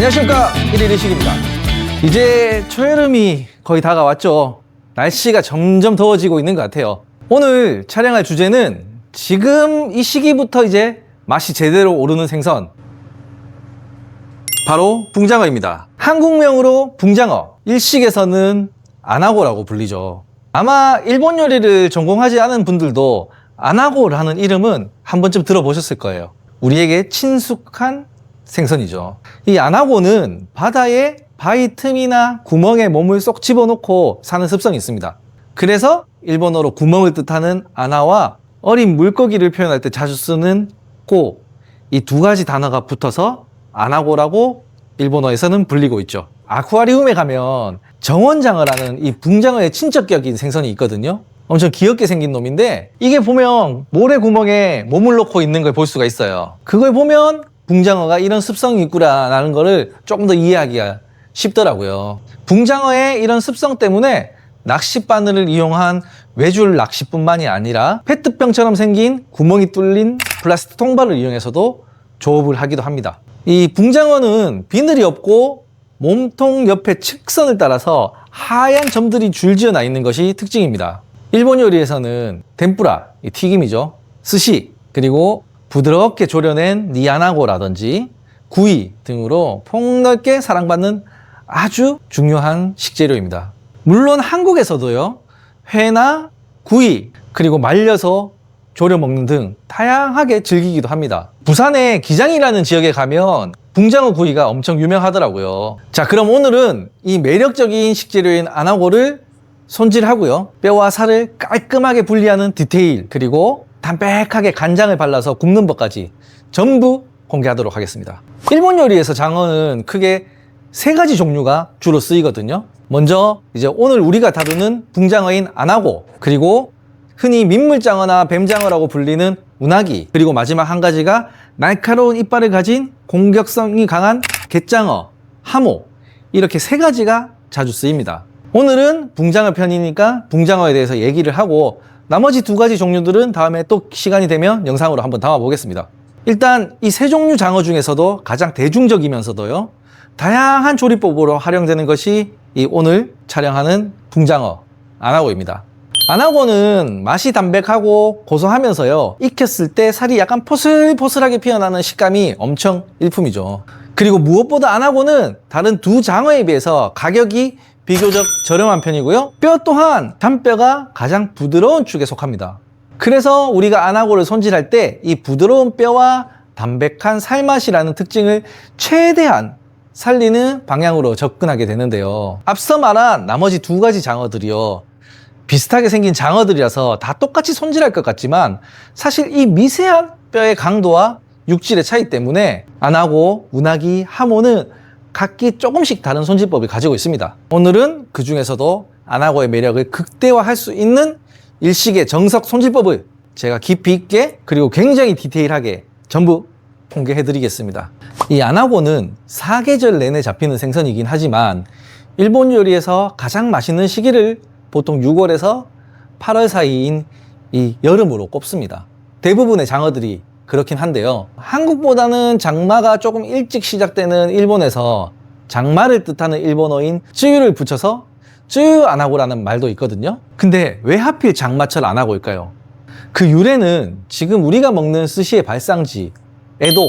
안녕하십니까, 1일1식입니다. 이제 초여름이 거의 다가왔죠. 날씨가 점점 더워지고 있는 것 같아요. 오늘 촬영할 주제는 지금 이 시기부터 이제 맛이 제대로 오르는 생선, 바로 붕장어입니다. 한국명으로 붕장어, 일식에서는 아나고라고 불리죠. 아마 일본 요리를 전공하지 않은 분들도 아나고라는 이름은 한 번쯤 들어보셨을 거예요. 우리에게 친숙한 생선이죠. 이 아나고는 바다에 바위 틈이나 구멍에 몸을 쏙 집어넣고 사는 습성이 있습니다. 그래서 일본어로 구멍을 뜻하는 아나와 어린 물고기를 표현할 때 자주 쓰는 고, 이 두 가지 단어가 붙어서 아나고라고 일본어에서는 불리고 있죠. 아쿠아리움에 가면 정원장어라는 이 붕장어의 친척격인 생선이 있거든요. 엄청 귀엽게 생긴 놈인데 이게 보면 모래 구멍에 몸을 넣고 있는 걸 볼 수가 있어요. 그걸 보면 붕장어가 이런 습성이 있구나라는 거를 조금 더 이해하기가 쉽더라고요. 붕장어의 이런 습성 때문에 낚싯바늘을 이용한 외줄 낚시뿐만이 아니라 페트병처럼 생긴 구멍이 뚫린 플라스틱 통발을 이용해서도 조업을 하기도 합니다. 이 붕장어는 비늘이 없고 몸통 옆에 측선을 따라서 하얀 점들이 줄지어 나 있는 것이 특징입니다. 일본 요리에서는 덴뿌라, 튀김이죠, 스시, 그리고 부드럽게 졸여낸 니아나고라든지 구이 등으로 폭넓게 사랑받는 아주 중요한 식재료입니다. 물론 한국에서도요, 회나 구이, 그리고 말려서 졸여 먹는 등 다양하게 즐기기도 합니다. 부산의 기장이라는 지역에 가면 붕장어 구이가 엄청 유명하더라고요. 자, 그럼 오늘은 이 매력적인 식재료인 아나고를 손질하고요, 뼈와 살을 깔끔하게 분리하는 디테일, 그리고 담백하게 간장을 발라서 굽는 법까지 전부 공개하도록 하겠습니다. 일본 요리에서 장어는 크게 세 가지 종류가 주로 쓰이거든요. 먼저 이제 오늘 우리가 다루는 붕장어인 아나고, 그리고 흔히 민물장어나 뱀장어라고 불리는 우나기, 그리고 마지막 한 가지가 날카로운 이빨을 가진 공격성이 강한 갯장어, 하모, 이렇게 세 가지가 자주 쓰입니다. 오늘은 붕장어 편이니까 붕장어에 대해서 얘기를 하고 나머지 두 가지 종류들은 다음에 또 시간이 되면 영상으로 한번 담아 보겠습니다. 일단 이 세 종류 장어 중에서도 가장 대중적이면서도요, 다양한 조리법으로 활용되는 것이 이 오늘 촬영하는 붕장어 아나고입니다. 아나고는 맛이 담백하고 고소하면서요, 익혔을 때 살이 약간 포슬포슬하게 피어나는 식감이 엄청 일품이죠. 그리고 무엇보다 아나고는 다른 두 장어에 비해서 가격이 비교적 저렴한 편이고요, 뼈 또한 잔뼈가 가장 부드러운 축에 속합니다. 그래서 우리가 아나고를 손질할 때 이 부드러운 뼈와 담백한 살맛이라는 특징을 최대한 살리는 방향으로 접근하게 되는데요. 앞서 말한 나머지 두 가지 장어들이요, 비슷하게 생긴 장어들이라서 다 똑같이 손질할 것 같지만 사실 이 미세한 뼈의 강도와 육질의 차이 때문에 아나고, 우나기, 하모는 각기 조금씩 다른 손질법을 가지고 있습니다. 오늘은 그 중에서도 아나고의 매력을 극대화할 수 있는 일식의 정석 손질법을 제가 깊이 있게 그리고 굉장히 디테일하게 전부 공개해 드리겠습니다. 이 아나고는 사계절 내내 잡히는 생선이긴 하지만 일본 요리에서 가장 맛있는 시기를 보통 6월에서 8월 사이인 이 여름으로 꼽습니다. 대부분의 장어들이 그렇긴 한데요, 한국보다는 장마가 조금 일찍 시작되는 일본에서 장마를 뜻하는 일본어인 쯔유를 붙여서 쯔유 아나고라는 말도 있거든요. 근데 왜 하필 장마철 아나고일까요? 그 유래는 지금 우리가 먹는 스시의 발상지 에도,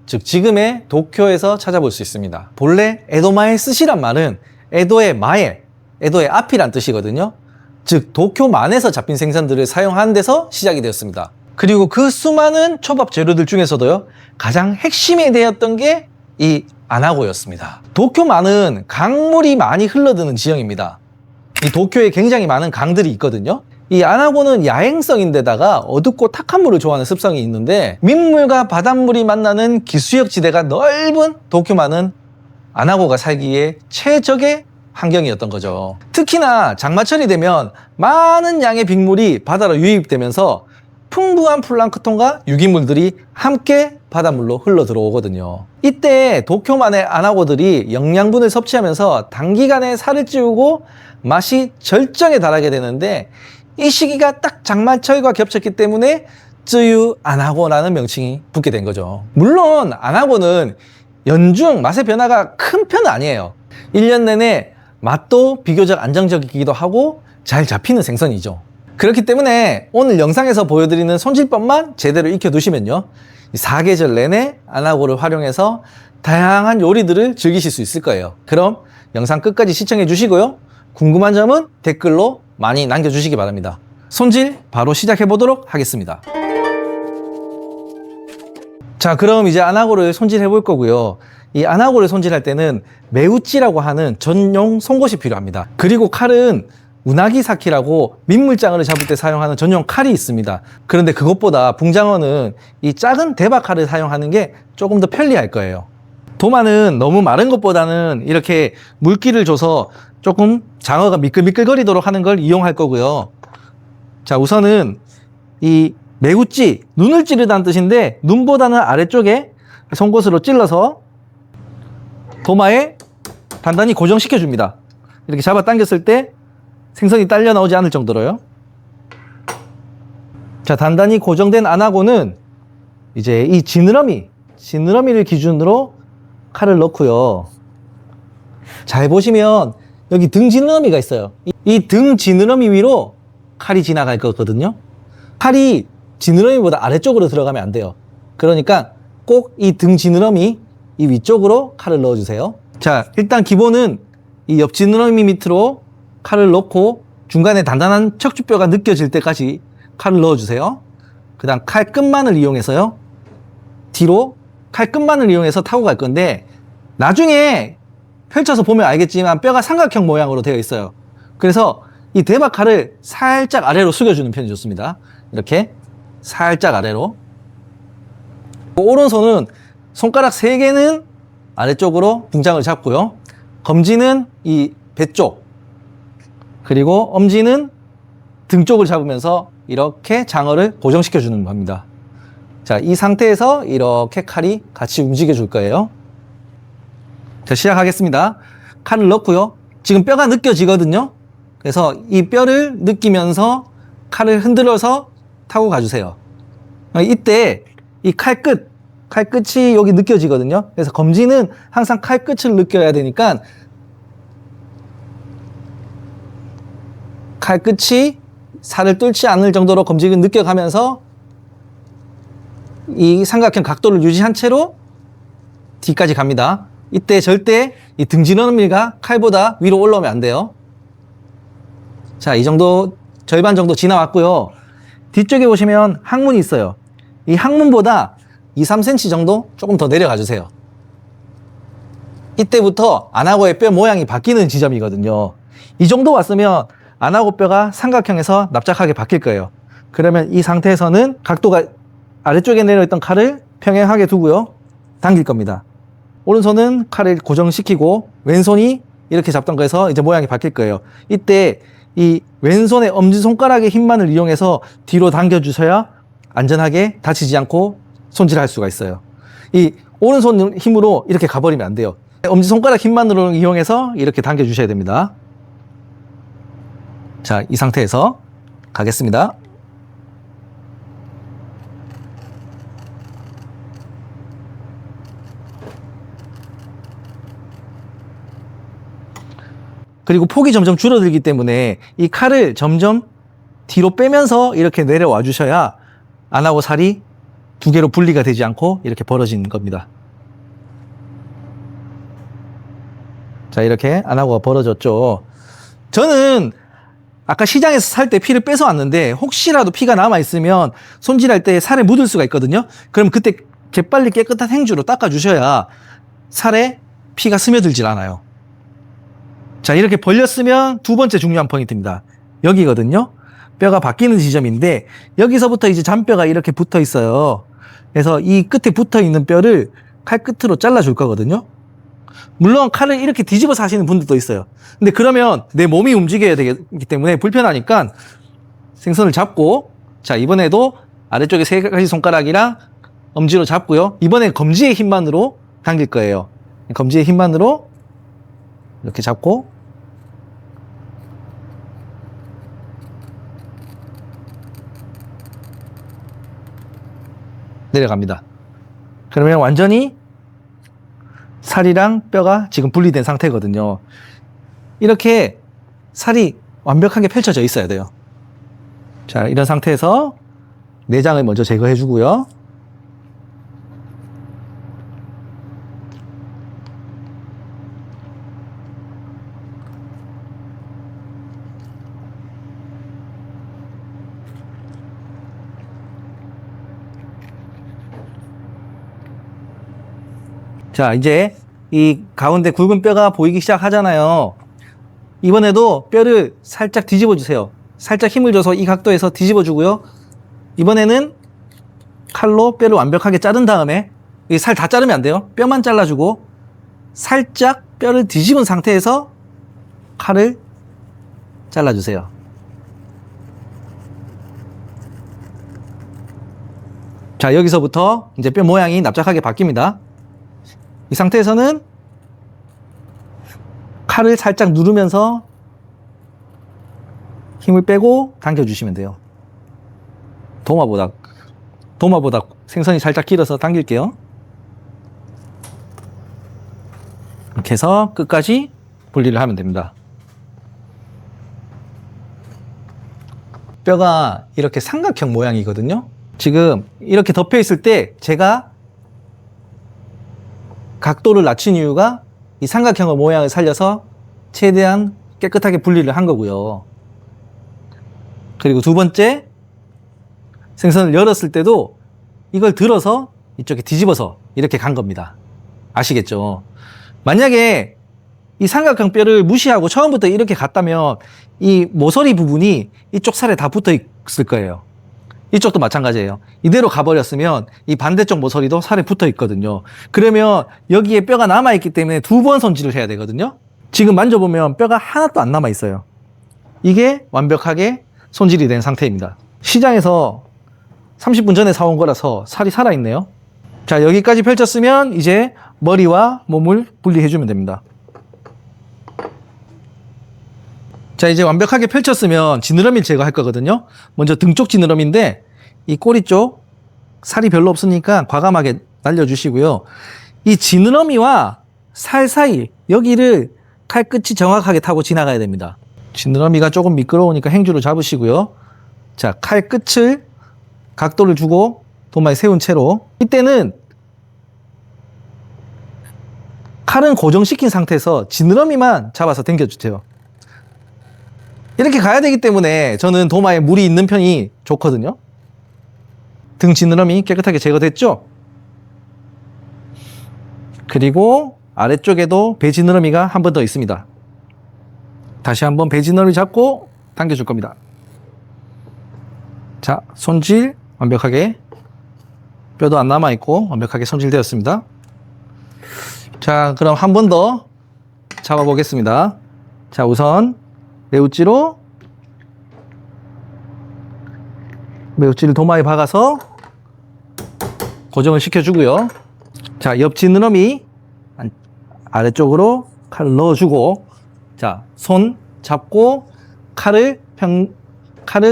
즉 지금의 도쿄에서 찾아볼 수 있습니다. 본래 에도마의 스시란 말은 에도의 마에, 에도의 앞이란 뜻이거든요. 즉 도쿄만에서 잡힌 생선들을 사용하는 데서 시작이 되었습니다. 그리고 그 수많은 초밥 재료들 중에서도요, 가장 핵심이 되었던 게 이 아나고였습니다. 도쿄만은 강물이 많이 흘러드는 지형입니다. 이 도쿄에 굉장히 많은 강들이 있거든요. 이 아나고는 야행성인데다가 어둡고 탁한 물을 좋아하는 습성이 있는데 민물과 바닷물이 만나는 기수역 지대가 넓은 도쿄만은 아나고가 살기에 최적의 환경이었던 거죠. 특히나 장마철이 되면 많은 양의 빅물이 바다로 유입되면서 풍부한 플랑크톤과 유기물들이 함께 바닷물로 흘러 들어오거든요. 이때 도쿄만의 아나고들이 영양분을 섭취하면서 단기간에 살을 찌우고 맛이 절정에 달하게 되는데 이 시기가 딱 장마철과 겹쳤기 때문에 쯔유 아나고라는 명칭이 붙게 된 거죠. 물론 아나고는 연중 맛의 변화가 큰 편은 아니에요. 1년 내내 맛도 비교적 안정적이기도 하고 잘 잡히는 생선이죠. 그렇기 때문에 오늘 영상에서 보여드리는 손질법만 제대로 익혀두시면요, 이 사계절 내내 안하고를 활용해서 다양한 요리들을 즐기실 수 있을 거예요. 그럼 영상 끝까지 시청해 주시고요, 궁금한 점은 댓글로 많이 남겨주시기 바랍니다. 손질 바로 시작해 보도록 하겠습니다. 자, 그럼 이제 안하고를 손질해 볼 거고요. 이 안하고를 손질할 때는 매우찌라고 하는 전용 송곳이 필요합니다. 그리고 칼은 우나기 사키라고 민물장어를 잡을 때 사용하는 전용 칼이 있습니다. 그런데 그것보다 붕장어는 이 작은 대박칼을 사용하는 게 조금 더 편리할 거예요. 도마는 너무 마른 것보다는 이렇게 물기를 줘서 조금 장어가 미끌미끌거리도록 하는 걸 이용할 거고요. 자, 우선은 이 매우찌, 눈을 찌르다는 뜻인데 눈보다는 아래쪽에 송곳으로 찔러서 도마에 단단히 고정시켜 줍니다. 이렇게 잡아 당겼을 때 생선이 딸려 나오지 않을 정도로요. 자, 단단히 고정된 안하고는 이제 이 지느러미를 기준으로 칼을 넣고요. 잘 보시면 여기 등 지느러미가 있어요. 이 등 지느러미 위로 칼이 지나갈 거거든요. 칼이 지느러미보다 아래쪽으로 들어가면 안 돼요. 그러니까 꼭 이 등 지느러미 이 위쪽으로 칼을 넣어주세요. 자, 일단 기본은 이 옆 지느러미 밑으로 칼을 넣고 중간에 단단한 척추뼈가 느껴질 때까지 칼을 넣어주세요. 그 다음 칼 끝만을 이용해서요, 뒤로 칼 끝만을 이용해서 타고 갈 건데, 나중에 펼쳐서 보면 알겠지만 뼈가 삼각형 모양으로 되어 있어요. 그래서 이 대박 칼을 살짝 아래로 숙여주는 편이 좋습니다. 이렇게 살짝 아래로. 오른손은 손가락 3개는 아래쪽으로 붕장을 잡고요, 검지는 이 배 쪽, 그리고 엄지는 등 쪽을 잡으면서 이렇게 장어를 고정시켜 주는 겁니다. 자, 이 상태에서 이렇게 칼이 같이 움직여 줄 거예요. 자, 시작하겠습니다. 칼을 넣고요, 지금 뼈가 느껴지거든요. 그래서 이 뼈를 느끼면서 칼을 흔들어서 타고 가주세요. 이때 이 칼끝이 여기 느껴지거든요. 그래서 검지는 항상 칼끝을 느껴야 되니까 칼끝이 살을 뚫지 않을 정도로 검지를 느껴가면서 이 삼각형 각도를 유지한 채로 뒤까지 갑니다. 이때 절대 이 등 지느러미가 칼보다 위로 올라오면 안 돼요. 자, 이 정도, 절반 정도 지나왔고요. 뒤쪽에 보시면 항문이 있어요. 이 항문보다 2-3cm 정도 조금 더 내려가 주세요. 이때부터 안하고의 뼈 모양이 바뀌는 지점이거든요. 이 정도 왔으면 안하고 뼈가 삼각형에서 납작하게 바뀔 거예요. 그러면 이 상태에서는 각도가 아래쪽에 내려있던 칼을 평행하게 두고요, 당길 겁니다. 오른손은 칼을 고정시키고 왼손이 이렇게 잡던 거에서 이제 모양이 바뀔 거예요. 이때 이 왼손의 엄지손가락의 힘만을 이용해서 뒤로 당겨주셔야 안전하게 다치지 않고 손질할 수가 있어요. 이 오른손 힘으로 이렇게 가버리면 안 돼요. 엄지손가락 힘만으로 이용해서 이렇게 당겨주셔야 됩니다. 자, 이 상태에서 가겠습니다. 그리고 폭이 점점 줄어들기 때문에 이 칼을 점점 뒤로 빼면서 이렇게 내려와 주셔야 안하고 살이 두 개로 분리가 되지 않고 이렇게 벌어지는 겁니다. 자, 이렇게 안하고가 벌어졌죠. 저는 아까 시장에서 살 때 피를 빼서 왔는데 혹시라도 피가 남아있으면 손질할 때 살에 묻을 수가 있거든요. 그럼 그때 재빨리 깨끗한 행주로 닦아주셔야 살에 피가 스며들질 않아요. 자, 이렇게 벌렸으면 두 번째 중요한 포인트입니다. 여기거든요. 뼈가 바뀌는 지점인데 여기서부터 이제 잔뼈가 이렇게 붙어 있어요. 그래서 이 끝에 붙어 있는 뼈를 칼 끝으로 잘라줄 거거든요. 물론 칼을 이렇게 뒤집어서 하시는 분들도 있어요. 근데 그러면 내 몸이 움직여야 되기 때문에 불편하니까 생선을 잡고, 자, 이번에도 아래쪽에 3가지 손가락이랑 엄지로 잡고요. 이번에 검지의 힘만으로 당길 거예요. 검지의 힘만으로 이렇게 잡고 내려갑니다. 그러면 완전히 살이랑 뼈가 지금 분리된 상태거든요. 이렇게 살이 완벽하게 펼쳐져 있어야 돼요. 자, 이런 상태에서 내장을 먼저 제거해 주고요. 자, 이제 이 가운데 굵은 뼈가 보이기 시작하잖아요. 이번에도 뼈를 살짝 뒤집어 주세요. 살짝 힘을 줘서 이 각도에서 뒤집어 주고요. 이번에는 칼로 뼈를 완벽하게 자른 다음에, 이 살 다 자르면 안 돼요. 뼈만 잘라주고 살짝 뼈를 뒤집은 상태에서 칼을 잘라주세요. 자, 여기서부터 이제 뼈 모양이 납작하게 바뀝니다. 이 상태에서는 칼을 살짝 누르면서 힘을 빼고 당겨주시면 돼요. 도마보다 생선이 살짝 길어서 당길게요. 이렇게 해서 끝까지 분리를 하면 됩니다. 뼈가 이렇게 삼각형 모양이거든요. 지금 이렇게 덮여 있을 때 제가 각도를 낮춘 이유가 이 삼각형 모양을 살려서 최대한 깨끗하게 분리를 한 거고요. 그리고 두 번째, 생선을 열었을 때도 이걸 들어서 이쪽에 뒤집어서 이렇게 간 겁니다. 아시겠죠? 만약에 이 삼각형 뼈를 무시하고 처음부터 이렇게 갔다면 이 모서리 부분이 이쪽 살에 다 붙어 있을 거예요. 이쪽도 마찬가지예요. 이대로 가버렸으면 이 반대쪽 모서리도 살에 붙어 있거든요. 그러면 여기에 뼈가 남아있기 때문에 두 번 손질을 해야 되거든요. 지금 만져보면 뼈가 하나도 안 남아 있어요. 이게 완벽하게 손질이 된 상태입니다. 시장에서 30분 전에 사온 거라서 살이 살아있네요. 자, 여기까지 펼쳤으면 이제 머리와 몸을 분리해 주면 됩니다. 자, 이제 완벽하게 펼쳤으면 지느러미를 제거할 거거든요. 먼저 등 쪽 지느러미인데 이 꼬리 쪽 살이 별로 없으니까 과감하게 날려주시고요. 이 지느러미와 살 사이 여기를 칼 끝이 정확하게 타고 지나가야 됩니다. 지느러미가 조금 미끄러우니까 행주로 잡으시고요. 자, 칼 끝을 각도를 주고 도마에 세운 채로, 이때는 칼은 고정시킨 상태에서 지느러미만 잡아서 당겨주세요. 이렇게 가야 되기 때문에 저는 도마에 물이 있는 편이 좋거든요. 등 지느러미 깨끗하게 제거됐죠? 그리고 아래쪽에도 배 지느러미가 한 번 더 있습니다. 다시 한번 배 지느러미 잡고 당겨줄 겁니다. 자, 손질 완벽하게, 뼈도 안 남아있고 완벽하게 손질되었습니다. 자, 그럼 한 번 더 잡아보겠습니다. 자, 우선 매우찌로 매우찌를 도마에 박아서 고정을 시켜주고요. 자, 옆 지느러미 아래쪽으로 칼을 넣어주고, 자, 손 잡고 칼을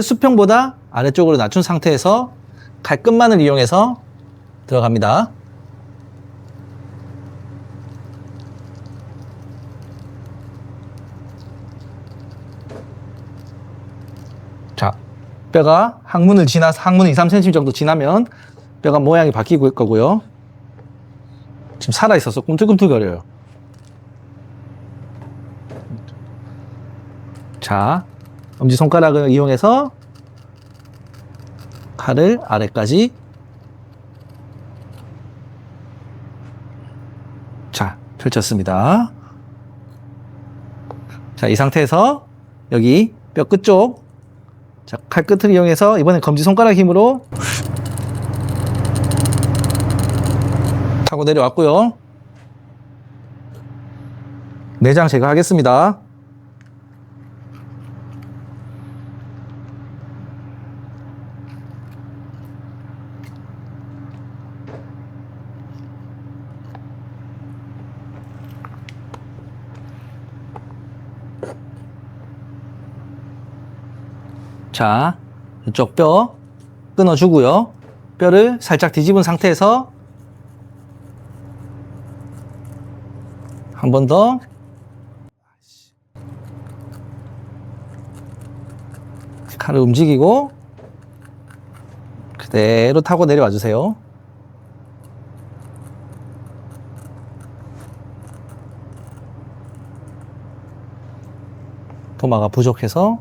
수평보다 아래쪽으로 낮춘 상태에서 칼 끝만을 이용해서 들어갑니다. 자, 뼈가 항문을 2, 3cm 정도 지나면 뼈가 모양이 바뀌고 있을 거고요. 지금 살아있어서 꿈틀꿈틀거려요. 자, 엄지손가락을 이용해서 칼을 아래까지, 자, 펼쳤습니다. 자, 이 상태에서 여기 뼈 끝쪽, 자, 칼 끝을 이용해서 이번엔 검지손가락 힘으로 타고 내려왔고요. 내장 제거하겠습니다. 자, 이쪽 뼈 끊어주고요. 뼈를 살짝 뒤집은 상태에서 한 번 더. 칼을 움직이고 그대로 타고 내려와 주세요. 도마가 부족해서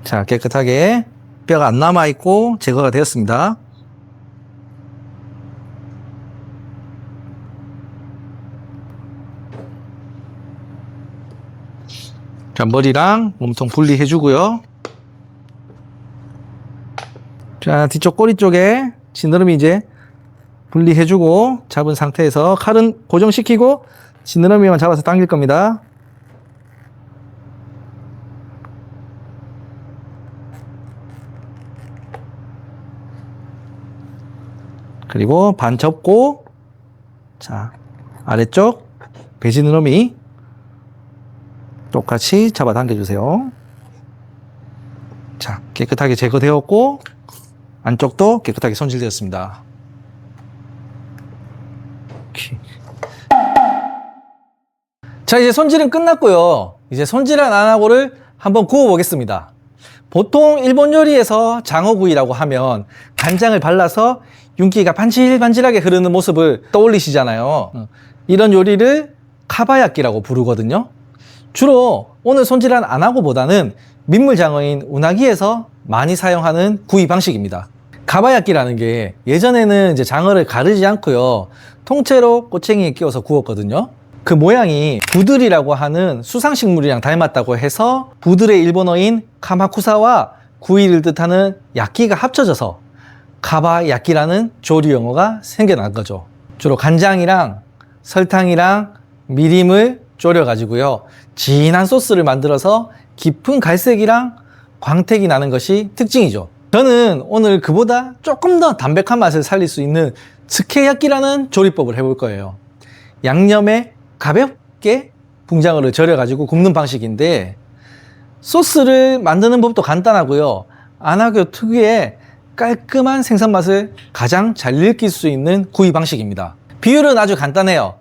자, 깨끗하게 뼈가 안 남아있고 제거가 되었습니다. 자, 머리랑 몸통 분리해 주고요. 자, 뒤쪽 꼬리 쪽에 지느러미 이제 분리해 주고 잡은 상태에서 칼은 고정시키고 지느러미만 잡아서 당길 겁니다. 그리고 반 접고, 자, 아래쪽 배지느러미 똑같이 잡아 당겨주세요. 자, 깨끗하게 제거되었고, 안쪽도 깨끗하게 손질되었습니다. 자, 이제 손질은 끝났고요. 이제 손질한 안하고를 한번 구워 보겠습니다. 보통 일본 요리에서 장어구이라고 하면 간장을 발라서 윤기가 반질반질하게 흐르는 모습을 떠올리시잖아요. 이런 요리를 카바야끼라고 부르거든요. 주로 오늘 손질한 안하고보다는 민물장어인 우나기에서 많이 사용하는 구이 방식입니다. 카바야끼라는 게 예전에는 이제 장어를 가르지 않고요, 통째로 꼬챙이에 끼워서 구웠거든요. 그 모양이 부들이라고 하는 수상식물이랑 닮았다고 해서 부들의 일본어인 카마쿠사와 구이를 뜻하는 야끼가 합쳐져서 카바야끼라는 조리 용어가 생겨난 거죠. 주로 간장이랑 설탕이랑 미림을 졸여 가지고요, 진한 소스를 만들어서 깊은 갈색이랑 광택이 나는 것이 특징이죠. 저는 오늘 그보다 조금 더 담백한 맛을 살릴 수 있는 스케야끼라는 조리법을 해볼 거예요. 양념에 가볍게 붕장어를 절여 가지고 굽는 방식인데, 소스를 만드는 법도 간단하고요, 안하교 특유의 깔끔한 생선 맛을 가장 잘 느낄 수 있는 구이 방식입니다. 비율은 아주 간단해요.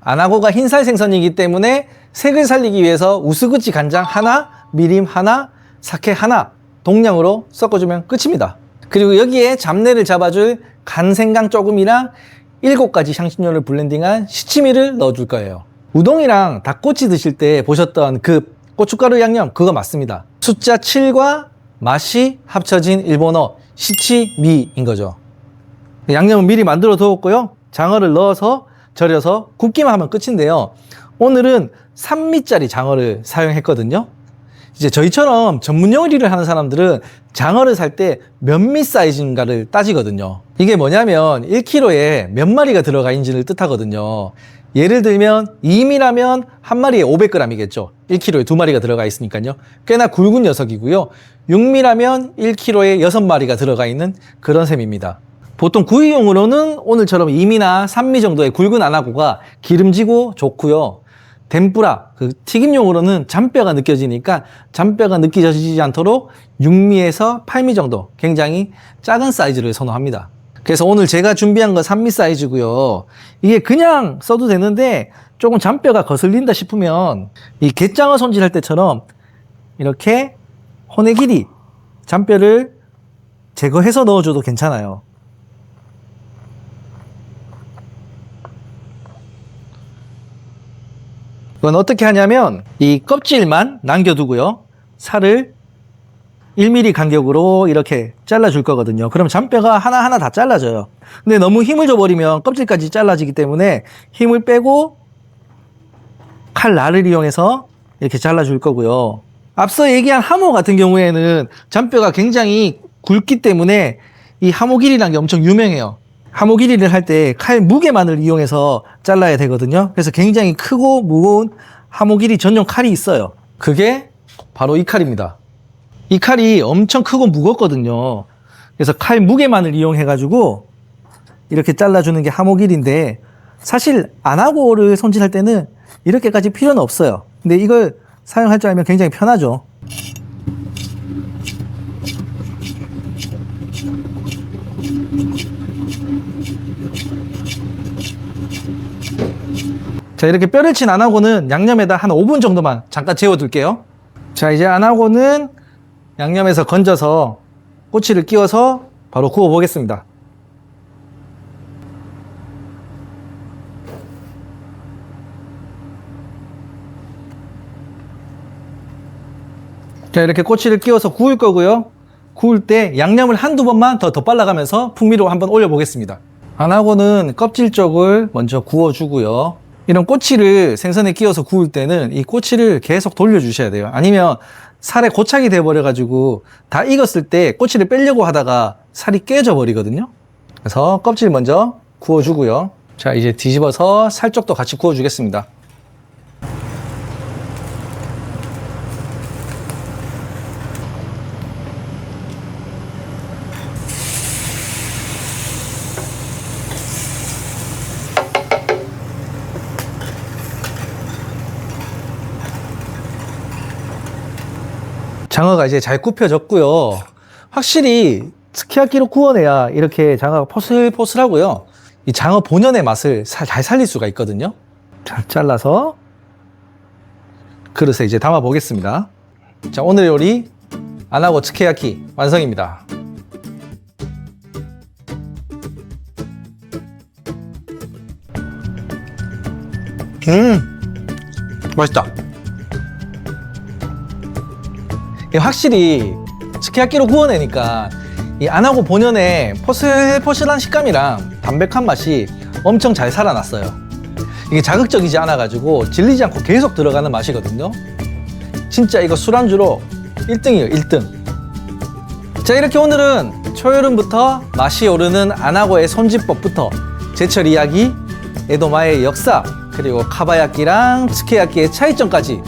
안하고가 흰살 생선이기 때문에 색을 살리기 위해서 우스구치 간장 하나, 미림 하나, 사케 하나 동량으로 섞어주면 끝입니다. 그리고 여기에 잡내를 잡아줄 간생강 조금이랑 7가지 향신료를 블렌딩한 시치미를 넣어줄 거예요. 우동이랑 닭꼬치 드실 때 보셨던 그 고춧가루 양념, 그거 맞습니다. 숫자 7과 맛이 합쳐진 일본어 시치미인 거죠. 양념은 미리 만들어 두었고요, 장어를 넣어서 절여서 굽기만 하면 끝인데요. 오늘은 3미짜리 장어를 사용했거든요. 이제 저희처럼 전문 요리를 하는 사람들은 장어를 살 때 몇 미 사이즈인가를 따지거든요. 이게 뭐냐면 1kg에 몇 마리가 들어가 있는지를 뜻하거든요. 예를 들면 2미라면 한 마리에 500g이겠죠. 1kg에 2마리가 들어가 있으니까요. 꽤나 굵은 녀석이고요. 6미라면 1kg에 6마리가 들어가 있는 그런 셈입니다. 보통 구이용으로는 오늘처럼 2미나 3미 정도의 굵은 안하고가 기름지고 좋고요. 덴뿌라, 그 튀김용으로는 잔뼈가 느껴지니까 잔뼈가 느껴지지 않도록 6미에서 8미 정도 굉장히 작은 사이즈를 선호합니다. 그래서 오늘 제가 준비한 건 3미 사이즈고요. 이게 그냥 써도 되는데 조금 잔뼈가 거슬린다 싶으면 이 갯장어 손질할 때처럼 이렇게 혼의 길이 잔뼈를 제거해서 넣어줘도 괜찮아요. 이건 어떻게 하냐면 이 껍질만 남겨두고요, 살을 1mm 간격으로 이렇게 잘라줄 거거든요. 그럼 잔뼈가 하나하나 다 잘라져요. 근데 너무 힘을 줘버리면 껍질까지 잘라지기 때문에 힘을 빼고 칼날을 이용해서 이렇게 잘라줄 거고요. 앞서 얘기한 하모 같은 경우에는 잔뼈가 굉장히 굵기 때문에 이 하모 길이라는 게 엄청 유명해요. 하모 길이를 할 때 칼 무게만을 이용해서 잘라야 되거든요. 그래서 굉장히 크고 무거운 하모 길이 전용 칼이 있어요. 그게 바로 이 칼입니다. 이 칼이 엄청 크고 무겁거든요. 그래서 칼 무게만을 이용해 가지고 이렇게 잘라주는 게 하모 길인데, 사실 안하고를 손질할 때는 이렇게까지 필요는 없어요. 근데 이걸 사용할 줄 알면 굉장히 편하죠. 자, 이렇게 뼈를 친 안하고는 양념에다 한 5분 정도만 잠깐 재워둘게요. 자, 이제 안하고는 양념에서 건져서 꼬치를 끼워서 바로 구워 보겠습니다. 자, 이렇게 꼬치를 끼워서 구울 거고요. 구울 때 양념을 한두 번만 더 덧발라가면서 풍미로 한번 올려보겠습니다. 안하고는 껍질 쪽을 먼저 구워주고요. 이런 꼬치를 생선에 끼워서 구울 때는 이 꼬치를 계속 돌려주셔야 돼요. 아니면 살에 고착이 돼버려가지고 다 익었을 때 꼬치를 빼려고 하다가 살이 깨져 버리거든요. 그래서 껍질 먼저 구워주고요. 자, 이제 뒤집어서 살 쪽도 같이 구워주겠습니다. 장어가 이제 잘 굽혀졌고요. 확실히 스키야키로 구워내야 이렇게 장어가 포슬포슬하고요. 이 장어 본연의 맛을 잘 살릴 수가 있거든요. 자, 잘라서 그릇에 이제 담아 보겠습니다. 자, 오늘 요리 안하고 스키야키 완성입니다. 맛있다. 확실히 스키야키로 구워내니까 이 안하고 본연의 포슬포슬한 식감이랑 담백한 맛이 엄청 잘 살아났어요. 이게 자극적이지 않아 가지고 질리지 않고 계속 들어가는 맛이거든요. 진짜 이거 술안주로 1등이에요. 1등. 자, 이렇게 오늘은 초여름부터 맛이 오르는 안하고의 손질법부터 제철 이야기, 에도마의 역사, 그리고 카바야끼랑 스키야끼의 차이점까지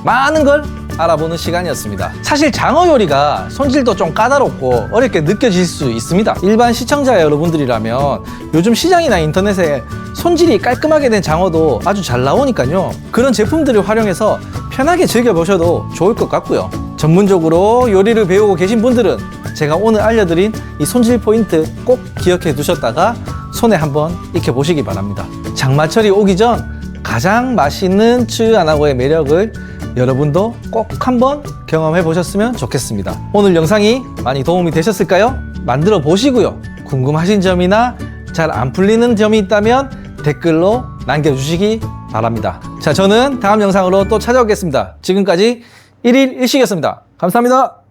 많은 걸 알아보는 시간이었습니다. 사실 장어 요리가 손질도 좀 까다롭고 어렵게 느껴질 수 있습니다. 일반 시청자 여러분들이라면 요즘 시장이나 인터넷에 손질이 깔끔하게 된 장어도 아주 잘 나오니까요. 그런 제품들을 활용해서 편하게 즐겨보셔도 좋을 것 같고요. 전문적으로 요리를 배우고 계신 분들은 제가 오늘 알려드린 이 손질 포인트 꼭 기억해 두셨다가 손에 한번 익혀보시기 바랍니다. 장마철이 오기 전 가장 맛있는 쯔 안하고의 매력을 여러분도 꼭 한번 경험해 보셨으면 좋겠습니다. 오늘 영상이 많이 도움이 되셨을까요? 만들어 보시고요. 궁금하신 점이나 잘 안 풀리는 점이 있다면 댓글로 남겨주시기 바랍니다. 자, 저는 다음 영상으로 또 찾아오겠습니다. 지금까지 1일 1식이었습니다. 감사합니다.